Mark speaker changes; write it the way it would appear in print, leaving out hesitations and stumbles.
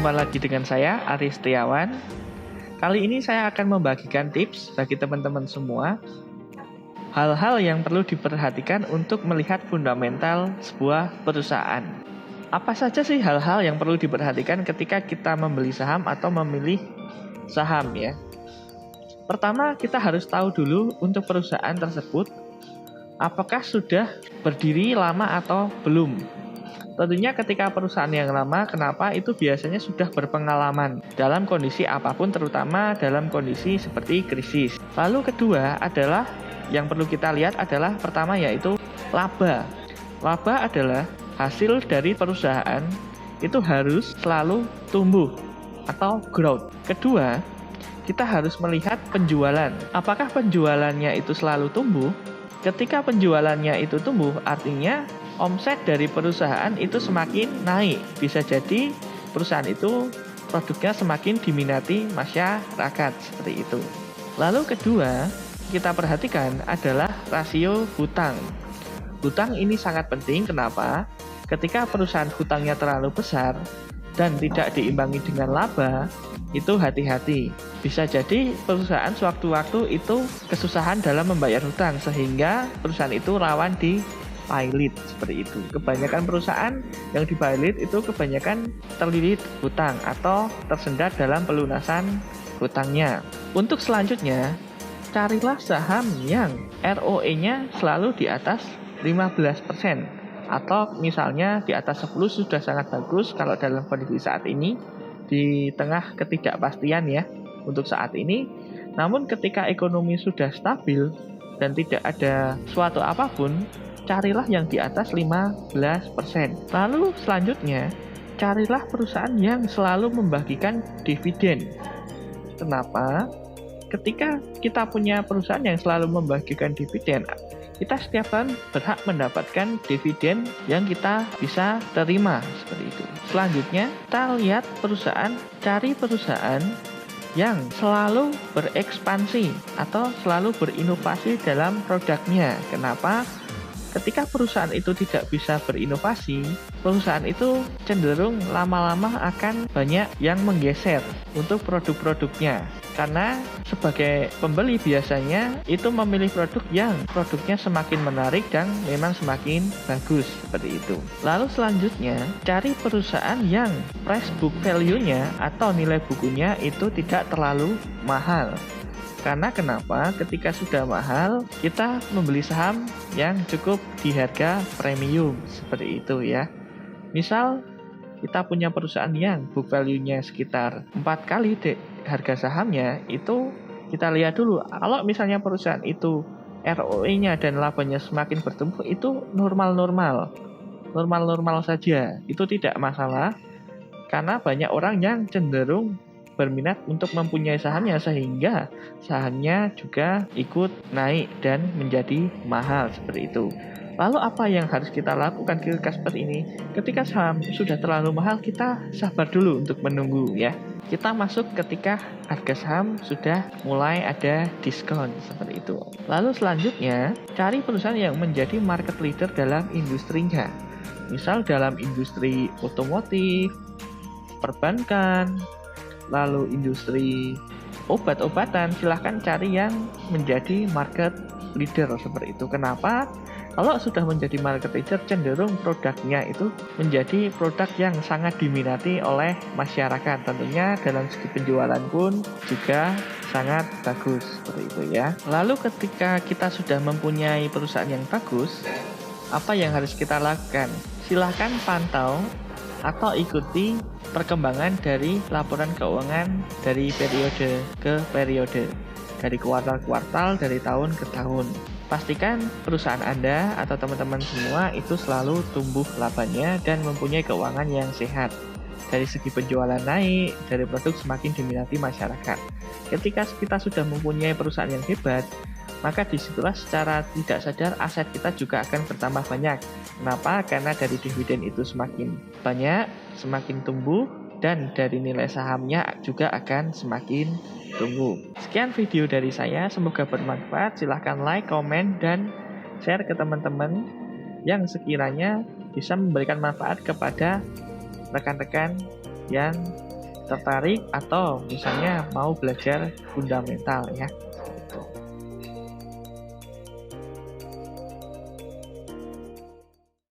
Speaker 1: Jumpa lagi dengan saya, Arie Setiawan. Kali ini saya akan membagikan tips bagi teman-teman semua hal-hal yang perlu diperhatikan untuk melihat fundamental sebuah perusahaan. Apa saja sih hal-hal yang perlu diperhatikan ketika kita membeli saham atau memilih saham ya? Pertama, kita harus tahu dulu untuk perusahaan tersebut apakah sudah berdiri lama atau belum. Tentunya ketika perusahaan yang lama, kenapa itu biasanya sudah berpengalaman dalam kondisi apapun, terutama dalam kondisi seperti krisis. Lalu kedua adalah yang perlu kita lihat adalah pertama yaitu laba. Laba adalah hasil dari perusahaan itu harus selalu tumbuh atau growth. Kedua, kita harus melihat penjualan. Apakah penjualannya itu selalu tumbuh? Ketika penjualannya itu tumbuh, artinya omset dari perusahaan itu semakin naik. Bisa jadi perusahaan itu produknya semakin diminati masyarakat, seperti itu. Lalu kedua, kita perhatikan adalah rasio hutang. Hutang ini sangat penting, kenapa? Ketika perusahaan hutangnya terlalu besar dan tidak diimbangi dengan laba, itu hati-hati. Bisa jadi perusahaan sewaktu-waktu itu kesusahan dalam membayar hutang, sehingga perusahaan itu rawan di pilot, seperti itu. Kebanyakan perusahaan yang di pilot itu kebanyakan terlilit hutang atau tersendat dalam pelunasan hutangnya. Untuk selanjutnya, carilah saham yang ROE-nya selalu di atas 15%, atau misalnya di atas 10 sudah sangat bagus kalau dalam kondisi saat ini, di tengah ketidakpastian ya untuk saat ini. Namun ketika ekonomi sudah stabil dan tidak ada suatu apapun, carilah yang di atas 15%. Lalu selanjutnya, carilah perusahaan yang selalu membagikan dividen. Kenapa? Ketika kita punya perusahaan yang selalu membagikan dividen, kita setiap tahun berhak mendapatkan dividen yang kita bisa terima, seperti itu. Selanjutnya, kita lihat perusahaan, cari perusahaan yang selalu berekspansi atau selalu berinovasi dalam produknya. Kenapa? Ketika perusahaan itu tidak bisa berinovasi, perusahaan itu cenderung lama-lama akan banyak yang menggeser untuk produk-produknya. Karena sebagai pembeli biasanya itu memilih produk yang produknya semakin menarik dan memang semakin bagus, seperti itu. Lalu selanjutnya, cari perusahaan yang price book value-nya atau nilai bukunya itu tidak terlalu mahal. Karena kenapa? Ketika sudah mahal, kita membeli saham yang cukup di harga premium, seperti itu ya. Misal kita punya perusahaan yang book value-nya sekitar 4 kali harga sahamnya, itu kita lihat dulu. Kalau misalnya perusahaan itu ROE-nya dan labanya semakin bertumbuh, itu normal-normal saja, itu tidak masalah. Karena banyak orang yang cenderung berminat untuk mempunyai sahamnya, sehingga sahamnya juga ikut naik dan menjadi mahal, seperti itu. Lalu apa yang harus kita lakukan ketika seperti ini? Ketika saham sudah terlalu mahal, kita sabar dulu untuk menunggu ya. Kita masuk ketika harga saham sudah mulai ada diskon, seperti itu. Lalu selanjutnya, cari perusahaan yang menjadi market leader dalam industrinya. Misal dalam industri otomotif, perbankan, lalu industri obat-obatan, silahkan cari yang menjadi market leader, seperti itu. Kenapa? Kalau sudah menjadi market leader, cenderung produknya itu menjadi produk yang sangat diminati oleh masyarakat. Tentunya dalam segi penjualan pun juga sangat bagus, seperti itu ya. Lalu ketika kita sudah mempunyai perusahaan yang bagus, apa yang harus kita lakukan? Silahkan pantau atau ikuti perkembangan dari laporan keuangan dari periode ke periode, dari kuartal-kuartal, dari tahun ke tahun. Pastikan perusahaan Anda atau teman-teman semua itu selalu tumbuh labanya dan mempunyai keuangan yang sehat. Dari segi penjualan naik, dari produk semakin diminati masyarakat. Ketika kita sudah mempunyai perusahaan yang hebat, maka disitulah secara tidak sadar aset kita juga akan bertambah banyak. Kenapa? Karena dari dividen itu semakin banyak, semakin tumbuh, dan dari nilai sahamnya juga akan semakin tumbuh. Sekian video dari saya, semoga bermanfaat. Silahkan like, komen, dan share ke teman-teman yang sekiranya bisa memberikan manfaat kepada rekan-rekan yang tertarik atau misalnya mau belajar fundamental ya.